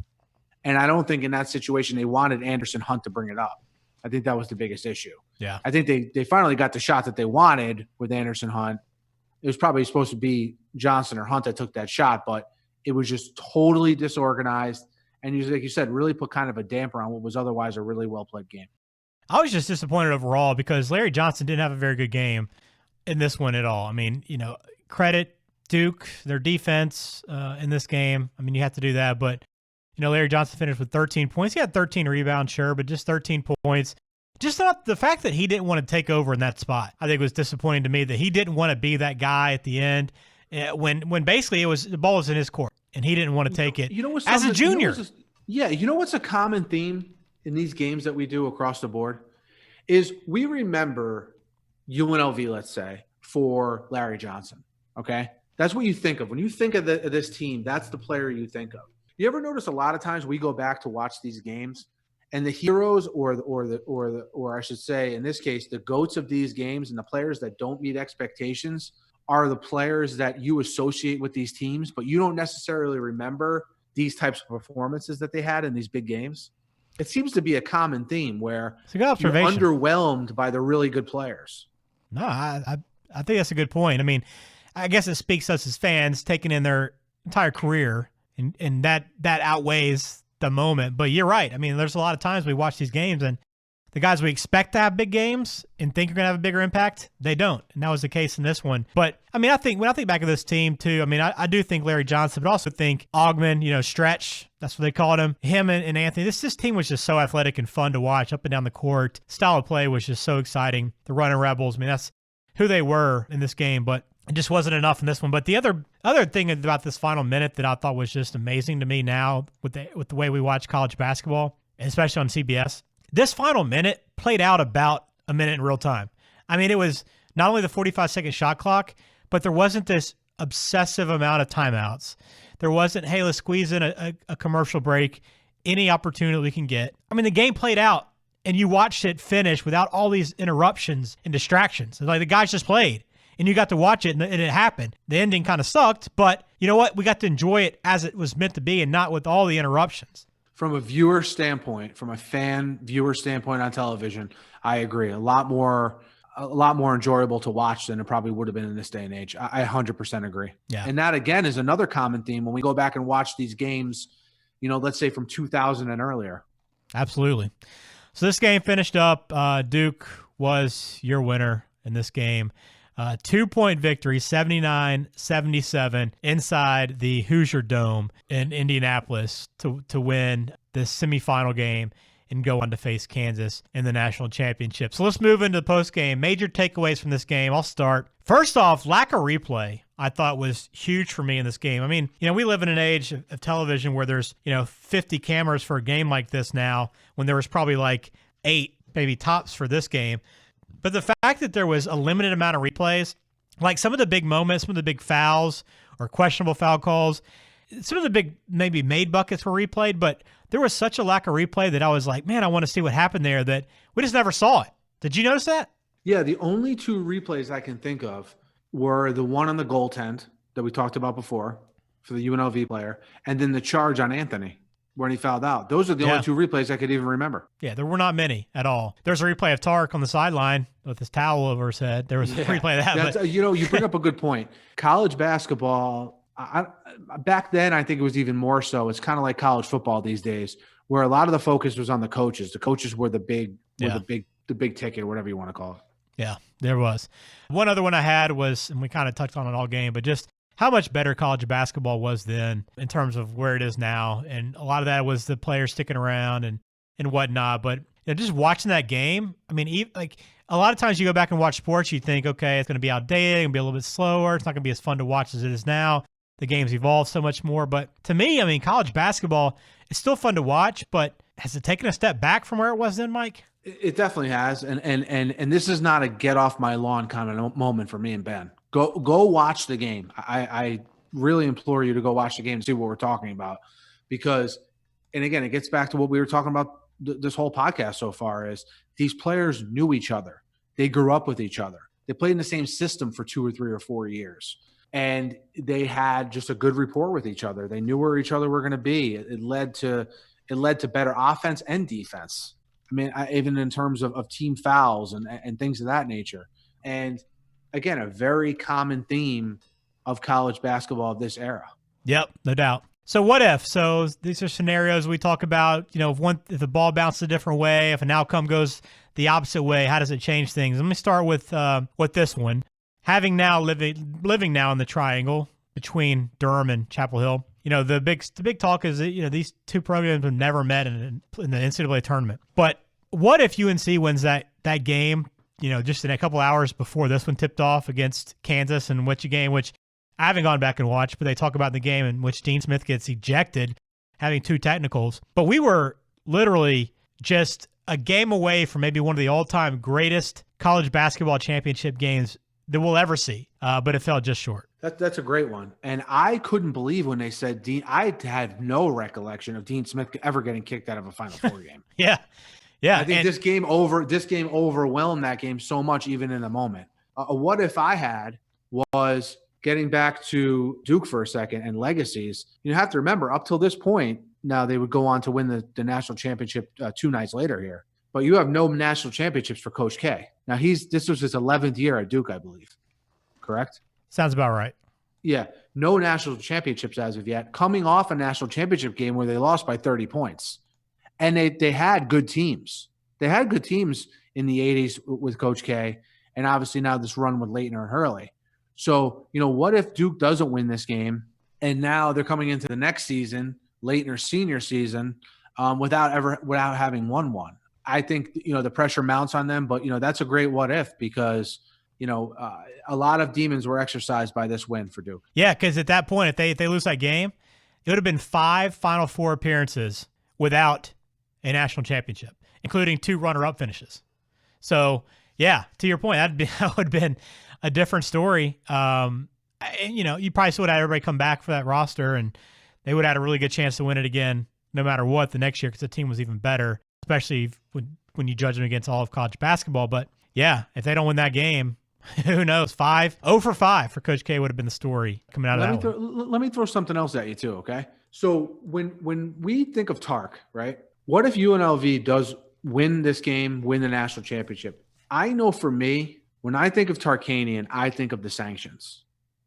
And I don't think in that situation they wanted Anderson Hunt to bring it up. I think that was the biggest issue. Yeah. I think they finally got the shot that they wanted with Anderson Hunt. It was probably supposed to be Johnson or Hunt that took that shot, but it was just totally disorganized. And like you said, really put kind of a damper on what was otherwise a really well-played game. I was just disappointed overall because Larry Johnson didn't have a very good game in this one at all. I mean, credit Duke, their defense in this game. I mean, you have to do that, but Larry Johnson finished with 13 points. He had 13 rebounds, sure, but just 13 points. Just not the fact that he didn't want to take over in that spot, I think was disappointing to me, that he didn't want to be that guy at the end when basically the ball was in his court and he didn't want to take it as a junior. What's a common theme in these games that we do across the board is we remember UNLV, let's say, for Larry Johnson, okay? That's what you think of. When you think of this team, that's the player you think of. You ever notice a lot of times we go back to watch these games and the heroes or I should say, in this case, the GOATs of these games and the players that don't meet expectations are the players that you associate with these teams, but you don't necessarily remember these types of performances that they had in these big games? It seems to be a common theme where you're underwhelmed by the really good players. No, I think that's a good point. I mean, I guess it speaks to us as fans taking in their entire career, and that outweighs the moment. But you're right. I mean, there's a lot of times we watch these games and the guys we expect to have big games and think are going to have a bigger impact, they don't. And that was the case in this one. But, I mean, when I think back of this team, too, I mean, I do think Larry Johnson, but also think Augmon, Stretch, that's what they called him, him and Anthony. This team was just so athletic and fun to watch up and down the court. Style of play was just so exciting. The Runnin Rebels, I mean, that's who they were in this game, but it just wasn't enough in this one. But the other thing about this final minute that I thought was just amazing to me now with the way we watch college basketball, especially on CBS, this final minute played out about a minute in real time. I mean, it was not only the 45-second shot clock, but there wasn't this obsessive amount of timeouts. There wasn't, hey, let's squeeze in a commercial break, any opportunity we can get. I mean, the game played out, and you watched it finish without all these interruptions and distractions. It's like the guys just played, and you got to watch it, and it happened. The ending kind of sucked, but you know what? We got to enjoy it as it was meant to be and not with all the interruptions. From a viewer standpoint, from a fan viewer standpoint on television, I agree. A lot more enjoyable to watch than it probably would have been in this day and age. I 100% agree. Yeah. And that, again, is another common theme when we go back and watch these games, let's say from 2000 and earlier. Absolutely. So this game finished up. Duke was your winner in this game. 2-point victory, 79-77 inside the Hoosier Dome in Indianapolis to win this semifinal game and go on to face Kansas in the national championship. So let's move into the postgame. Major takeaways from this game. I'll start. First off, lack of replay I thought was huge for me in this game. I mean, we live in an age of television where there's, 50 cameras for a game like this now, when there was probably like 8, maybe tops for this game. But the fact that there was a limited amount of replays, like some of the big moments, some of the big fouls or questionable foul calls, some of the big maybe made buckets were replayed, but there was such a lack of replay that I was like, man, I want to see what happened there, that we just never saw it. Did you notice that? Yeah, the only 2 replays I can think of were the one on the goaltend that we talked about before for the UNLV player, and then the charge on Anthony when he fouled out. Those are the only 2 replays I could even remember. Yeah, there were not many at all. There's a replay of Tark on the sideline with his towel over his head. There was a replay of that. But you bring up a good point. College basketball, back then, I think it was even more so. It's kind of like college football these days, where a lot of the focus was on the coaches. The coaches were the big ticket, whatever you want to call it. Yeah, there was. One other one I had was, and we kind of touched on it all game, but just how much better college basketball was then in terms of where it is now. And a lot of that was the players sticking around and whatnot. But just watching that game, I mean, like a lot of times you go back and watch sports, you think, okay, it's going to be outdated, it's going to be a little bit slower, it's not going to be as fun to watch as it is now. The game's evolved so much more. But to me, I mean, college basketball is still fun to watch, but has it taken a step back from where it was then, Mike? It definitely has. And this is not a get off my lawn kind of moment for me and Ben. Go watch the game. I really implore you to go watch the game and see what we're talking about, because, and again, it gets back to what we were talking about this whole podcast so far, is these players knew each other. They grew up with each other. They played in the same system for 2 or 3 or 4 years, and they had just a good rapport with each other. They knew where each other were going to be. It led to better offense and defense. I mean, even in terms of team fouls and things of that nature. And again, a very common theme of college basketball of this era. Yep, no doubt. So what if? So these are scenarios we talk about, if the ball bounces a different way, if an outcome goes the opposite way, how does it change things? Let me start with this one. Having now living now in the triangle between Durham and Chapel Hill, the big talk is that, these 2 programs have never met in the NCAA tournament. But what if UNC wins that game, just in a couple hours before this one tipped off against Kansas, and which I haven't gone back and watched, but they talk about the game in which Dean Smith gets ejected, having 2 technicals. But we were literally just a game away from maybe one of the all-time greatest college basketball championship games that we'll ever see, but it fell just short. That's a great one. And I couldn't believe when they said Dean. I had no recollection of Dean Smith ever getting kicked out of a Final Four game. Yeah. I think this game overwhelmed that game so much, even in the moment. What if I had was getting back to Duke for a second and legacies. You have to remember, up till this point, now they would go on to win the national championship 2 nights later here. But you have no national championships for Coach K. Now this was his 11th year at Duke, I believe. Correct? Sounds about right. Yeah, no national championships as of yet. Coming off a national championship game where they lost by 30 points. And they had good teams. They had good teams in the 80s with Coach K, and obviously now this run with Laettner and Hurley. So, what if Duke doesn't win this game, and now they're coming into the next season, Laettner's senior season, without having won one? I think, the pressure mounts on them, but, that's a great what if, because, a lot of demons were exercised by this win for Duke. Yeah, because at that point, if they lose that game, it would have been 5 Final Four appearances without a national championship, including 2 runner-up finishes. So, yeah, to your point, that would have been a different story. And, you probably would have had everybody come back for that roster, and they would have had a really good chance to win it again no matter what the next year, because the team was even better, especially when you judge them against all of college basketball. But, yeah, if they don't win that game, who knows? 0 for 5 for Coach K would have been the story coming out of that one. Let me throw something else at you too, okay? So when we think of Tark, right, what if UNLV does win this game, win the national championship? I know for me, when I think of Tarkanian, I think of the sanctions.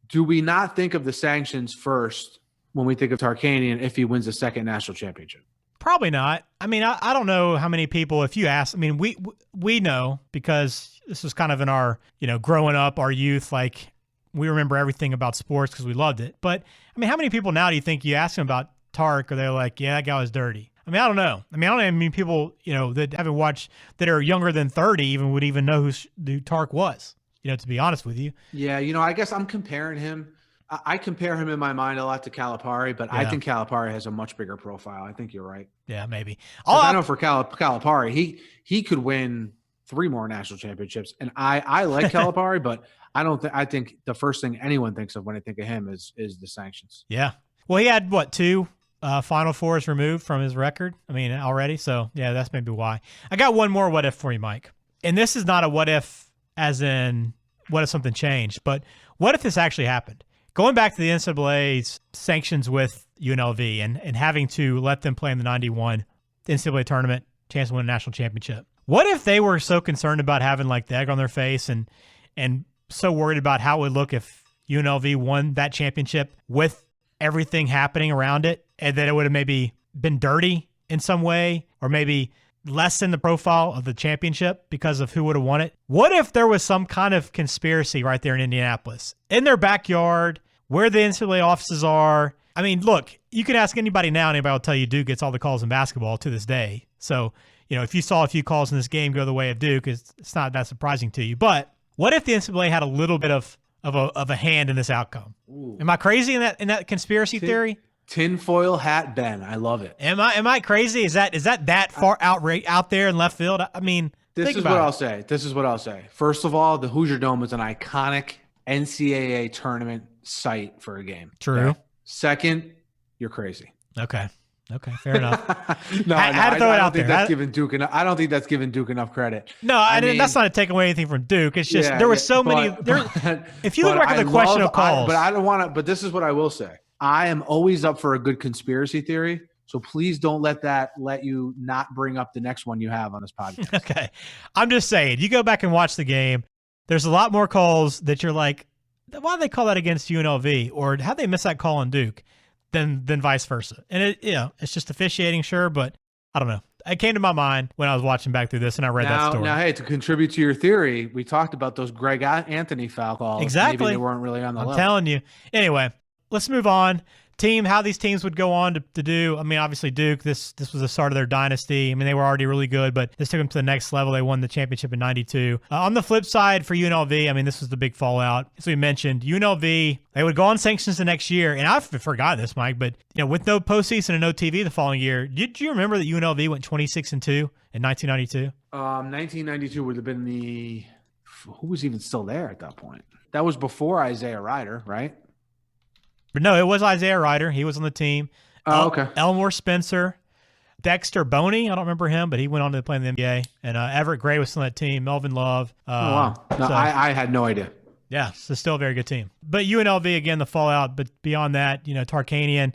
Do we not think of the sanctions first when we think of Tarkanian if he wins the second national championship? Probably not. I mean, I don't know how many people, if you ask, I mean, we know, because this was kind of in our, growing up, our youth, like we remember everything about sports because we loved it. But I mean, how many people now do you think you ask them about Tark, or they're like, yeah, that guy was dirty? I mean, I don't know. I mean, I don't even mean people, that haven't watched, that are younger than 30 even would even know who Tark was, to be honest with you. Yeah. I guess I'm comparing him. I compare him in my mind a lot to Calipari, but yeah. I think Calipari has a much bigger profile. I think you're right. Yeah, maybe. I know for Calipari, he could win 3 more national championships, and I like Calipari, but I think the first thing anyone thinks of when they think of him is the sanctions. Yeah. Well, he had 2 Final Fours removed from his record. I mean, already. So yeah, that's maybe why. I got one more what if for you, Mike. And this is not a what if as in what if something changed, but what if this actually happened? Going back to the NCAA's sanctions with UNLV and having to let them play in the 91 NCAA tournament, chance to win a national championship. What if they were so concerned about having like the egg on their face and so worried about how it would look if UNLV won that championship with everything happening around it, and that it would have maybe been dirty in some way, or maybe lessen the profile of the championship because of who would have won it? What if there was some kind of conspiracy right there in Indianapolis, in their backyard, where the NCAA offices are? I mean, look, you can ask anybody now, anybody will tell you Duke gets all the calls in basketball to this day. So, if you saw a few calls in this game go the way of Duke, it's not that surprising to you. But what if the NCAA had a little bit of a hand in this outcome? Ooh. Am I crazy in that conspiracy theory? Tinfoil hat Ben, I love it. Am I crazy? Is that far out there in left field? I mean, this is what I'll say. First of all, the Hoosier Dome is an iconic NCAA tournament site for a game. True. Okay? Second, you're crazy. Okay, fair enough. I don't think that's giving Duke enough credit. No, I mean, that's not to take away anything from Duke. It's just there were so many. If you look back at the question of calls, but I don't want to. But this is what I will say. I am always up for a good conspiracy theory. So please don't let you not bring up the next one you have on this podcast. Okay. I'm just saying, you go back and watch the game, there's a lot more calls that you're like, why did they call that against UNLV? Or how'd they miss that call on Duke? Than vice versa. And it's just officiating, sure, but I don't know. It came to my mind when I was watching back through this and I read that story. Now, hey, to contribute to your theory, we talked about those Greg Anthony foul calls. Exactly. Maybe they weren't really on the level. I'm telling you. Anyway, let's move on. How these teams would go on to do. I mean, obviously Duke, this was the start of their dynasty. I mean, they were already really good, but this took them to the next level. They won the championship in 92. On the flip side for UNLV, I mean, this was the big fallout. As we mentioned, UNLV, they would go on sanctions the next year. And I've forgotten this, Mike, but with no postseason and no TV the following year, did you remember that UNLV went 26-2 in 1992? 1992 would have been who was even still there at that point? That was before Isaiah Ryder, right? But no, it was Isaiah Ryder. He was on the team. Oh, okay. Elmore Spencer, Dexter Boney. I don't remember him, but he went on to play in the NBA. And Everett Gray was on that team. Melvin Love. Oh, wow. No, I had no idea. Yeah, so still a very good team. But UNLV, again, the fallout. But beyond that, Tarkanian,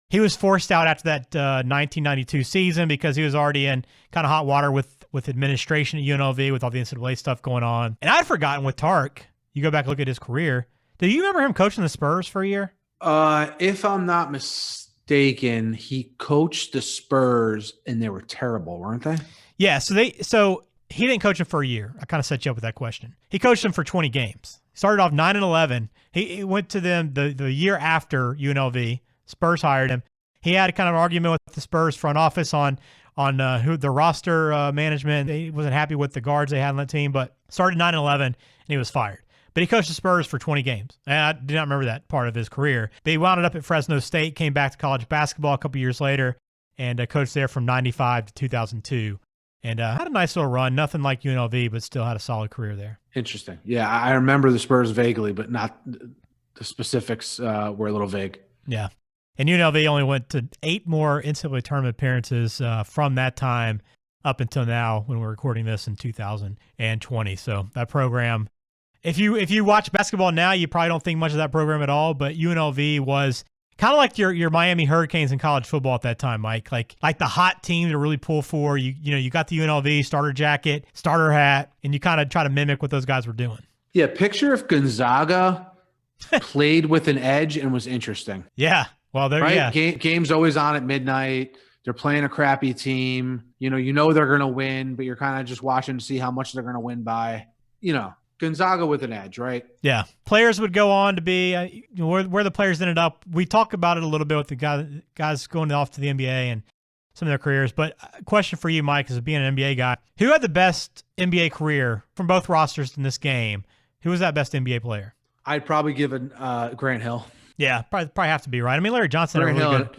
he was forced out after that 1992 season because he was already in kind of hot water with administration at UNLV with all the NCAA stuff going on. And I'd forgotten with Tark, you go back and look at his career. Do you remember him coaching the Spurs for a year? If I'm not mistaken, he coached the Spurs and they were terrible, weren't they? Yeah, so he didn't coach him for a year. I kind of set you up with that question. He coached him for 20 games. Started off 9-11. He went to them the year after UNLV. Spurs hired him. He had a kind of argument with the Spurs front office on who the roster management. He wasn't happy with the guards they had on that team, but started 9-11 and he was fired. But he coached the Spurs for 20 games. And I do not remember that part of his career. But he wound up at Fresno State, came back to college basketball a couple years later, and coached there from 95 to 2002. And had a nice little run. Nothing like UNLV, but still had a solid career there. Interesting. Yeah, I remember the Spurs vaguely, but not the specifics were a little vague. Yeah. And UNLV only went to 8 more NCAA tournament appearances from that time up until now when we're recording this in 2020. So that program, if you watch basketball now, you probably don't think much of that program at all, but UNLV was kind of like your Miami Hurricanes in college football at that time, Mike. Like the hot team to really pull for. You got the UNLV starter jacket, starter hat, and you kind of try to mimic what those guys were doing. Yeah, picture if Gonzaga played with an edge and was interesting. Yeah. Well, there, right? yeah. Game's always on at midnight. They're playing a crappy team. You know they're going to win, but you're kind of just watching to see how much they're going to win by. Gonzaga with an edge, right? Yeah. Players would go on to be where the players ended up. We talk about it a little bit with the guys going off to the NBA and some of their careers. But a question for you, Mike, as being an NBA guy, who had the best NBA career from both rosters in this game? Who was that best NBA player? I'd probably give it Grant Hill. Yeah, probably have to be right. I mean, Larry Johnson.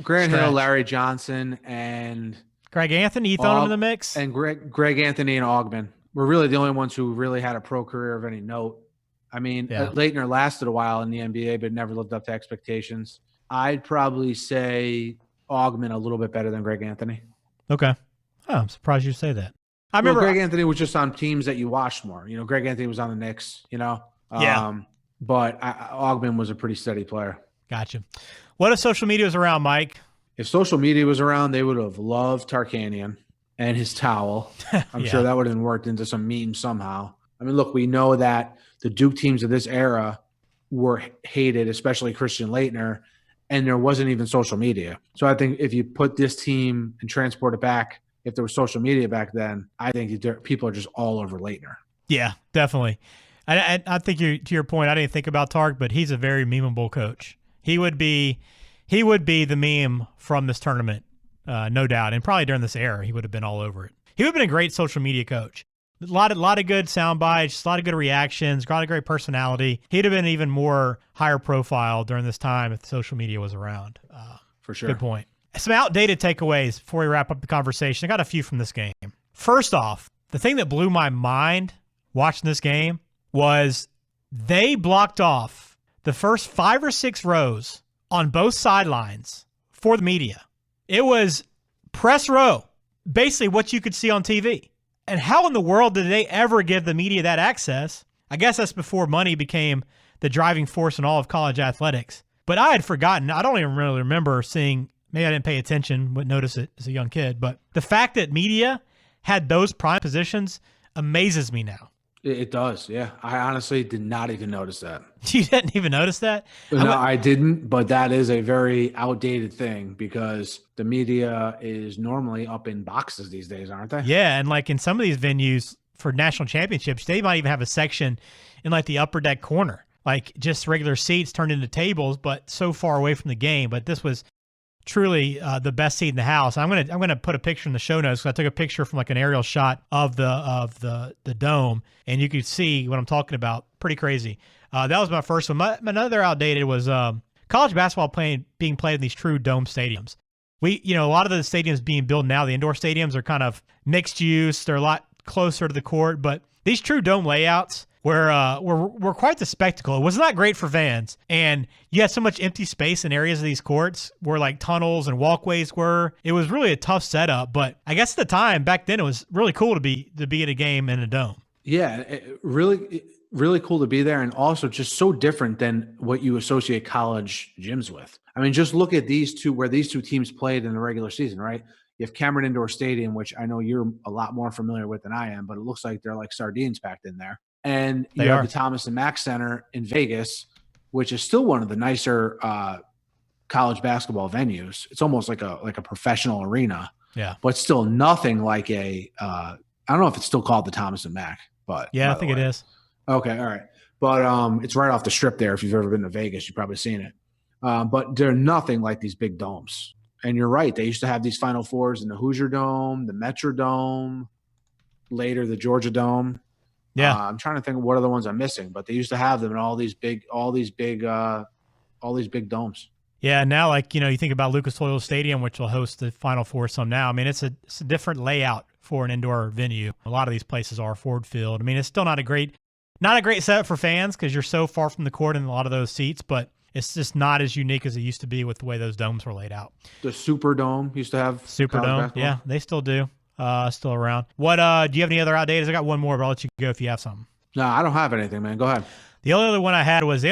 Grant Hill, Larry Johnson, and Greg Anthony. You throw him in the mix, and Greg Anthony and Augmon were really the only ones who really had a pro career of any note. I mean, Laettner lasted a while in the NBA, but never lived up to expectations. I'd probably say Augmon a little bit better than Greg Anthony. Okay, I'm surprised you say that. I remember Greg Anthony was just on teams that you watched more. Greg Anthony was on the Knicks. But Augmon was a pretty steady player. Gotcha. What if social media was around, Mike? If social media was around, they would have loved Tarkanian and his towel. I'm sure that would have been worked into some meme somehow. I mean, look, we know that the Duke teams of this era were hated, especially Christian Laettner, and there wasn't even social media. So I think if you put this team and transport it back, if there was social media back then, I think people are just all over Laettner. Yeah, definitely. I think to your point, I didn't think about Tark, but he's a very memeable coach. He would be the meme from this tournament, no doubt. And probably during this era, he would have been all over it. He would have been a great social media coach. A lot of good sound bites, a lot of good reactions, got a great personality. He'd have been even more higher profile during this time if social media was around. For sure. Good point. Some outdated takeaways before we wrap up the conversation. I got a few from this game. First off, the thing that blew my mind watching this game was they blocked off the first 5 or 6 rows on both sidelines for the media. It was press row, basically what you could see on TV. And how in the world did they ever give the media that access? I guess that's before money became the driving force in all of college athletics. But I had forgotten. I don't even really remember seeing, maybe I didn't pay attention, but notice it as a young kid. But the fact that media had those prime positions amazes me now. It does, yeah. I honestly did not even notice that. You didn't even notice that? No, I didn't, but that is a very outdated thing because the media is normally up in boxes these days, aren't they? Yeah, and like in some of these venues for national championships, they might even have a section in like the upper deck corner, like just regular seats turned into tables, but so far away from the game. But this was truly the best seat in the house. I'm gonna put a picture in the show notes because I took a picture from like an aerial shot of the dome, and you could see what I'm talking about. Pretty crazy. That was my first one. Another outdated was college basketball being played in these true dome stadiums. A lot of the stadiums being built now, the indoor stadiums are kind of mixed use. They're a lot closer to the court, but these true dome layouts were quite the spectacle. It was not great for fans, and you had so much empty space in areas of these courts where like tunnels and walkways were. It was really a tough setup, but I guess at the time back then it was really cool to be at a game in a dome. Yeah, really cool to be there, and also just so different than what you associate college gyms with. I mean, just look at these two, where these two teams played in the regular season, right? You have Cameron Indoor Stadium, which I know you're a lot more familiar with than I am, but it looks like they're like sardines packed in there. And you have the Thomas and Mack Center in Vegas, which is still one of the nicer college basketball venues. It's almost like a professional arena. Yeah. But still nothing like I don't know if it's still called the Thomas and Mack, but Yeah, I think it is. Okay, all right. But it's right off the strip there. If you've ever been to Vegas, you've probably seen it. But they're nothing like these big domes. And you're right. They used to have these Final Fours in the Hoosier Dome, the Metrodome, later the Georgia Dome. Yeah. I'm trying to think of what other ones I'm missing, but they used to have them in all these big domes. Yeah, now like, you think about Lucas Oil Stadium, which will host the Final Four some now. I mean, it's a different layout for an indoor venue. A lot of these places are Ford Field. I mean, it's still not a great setup for fans because you're so far from the court in a lot of those seats, but it's just not as unique as it used to be with the way those domes were laid out. The Superdome used to have Superdome. Yeah, they still do. Still around. What do you have any other outdates? I got one more, but I'll let you go if you have something. No, I don't have anything, man. Go ahead. The only other one I had was,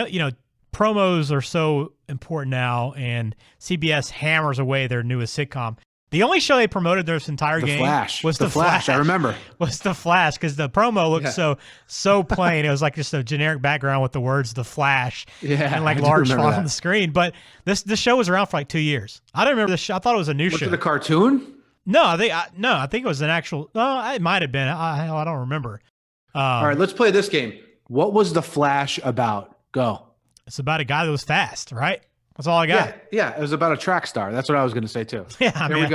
promos are so important now, and CBS hammers away their newest sitcom. The only show they promoted this entire game was The Flash. I remember. Was The Flash, because the promo looked so plain. It was like just a generic background with the words The Flash and like large font on the screen. But this show was around for like 2 years. I don't remember this show. I thought it was a new show. Was it a cartoon? No, I think it was an actual. It might have been. I don't remember. All right, let's play this game. What was The Flash about? Go. It's about a guy that was fast, right? That's all I got. Yeah, it was about a track star. That's what I was going to say too. Yeah, There we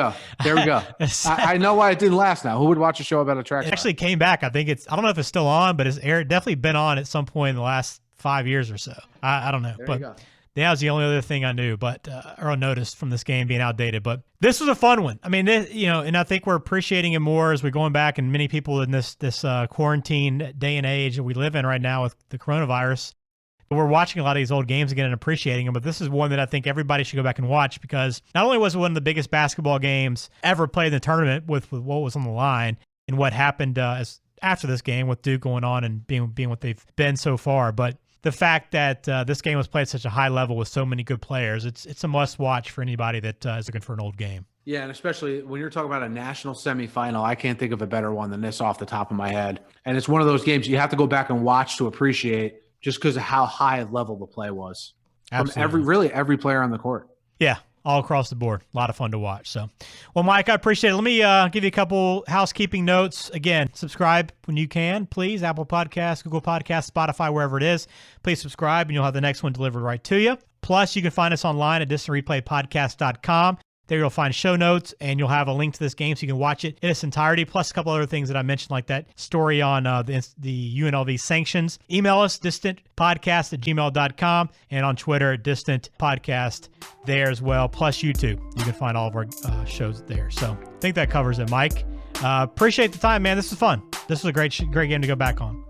go. I know why it didn't last now. Who would watch a show about a track star? It actually came back. I don't know if it's still on, but it's definitely been on at some point in the last 5 years or so. I don't know. There but you go. That was the only other thing I knew, or noticed from this game being outdated. But this was a fun one. I mean, and I think we're appreciating it more as we're going back, and many people in this quarantine day and age that we live in right now with the coronavirus, we're watching a lot of these old games again and appreciating them. But this is one that I think everybody should go back and watch, because not only was it one of the biggest basketball games ever played in the tournament with what was on the line and what happened after this game with Duke going on and being what they've been so far, but the fact that this game was played at such a high level with so many good players, it's a must-watch for anybody that is looking for an old game. Yeah, and especially when you're talking about a national semifinal, I can't think of a better one than this off the top of my head. And it's one of those games you have to go back and watch to appreciate, just because of how high level the play was. Absolutely. From every player on the court. Yeah, all across the board. A lot of fun to watch. So, well, Mike, I appreciate it. Let me give you a couple housekeeping notes. Again, subscribe when you can, please. Apple Podcasts, Google Podcasts, Spotify, wherever it is. Please subscribe, and you'll have the next one delivered right to you. Plus, you can find us online at distantreplaypodcast.com. There you'll find show notes, and you'll have a link to this game so you can watch it in its entirety, plus a couple other things that I mentioned, like that story on the UNLV sanctions. Email us, distantpodcast@gmail.com, and on Twitter, distantpodcast there as well, plus YouTube. You can find all of our shows there. So I think that covers it, Mike. Appreciate the time, man. This was fun. This was a great game to go back on.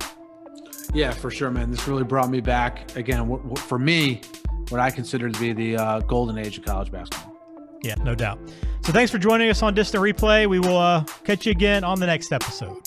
Yeah, for sure, man. This really brought me back. Again, for me, what I consider to be the golden age of college basketball. Yeah, no doubt. So thanks for joining us on Distant Replay. We will catch you again on the next episode.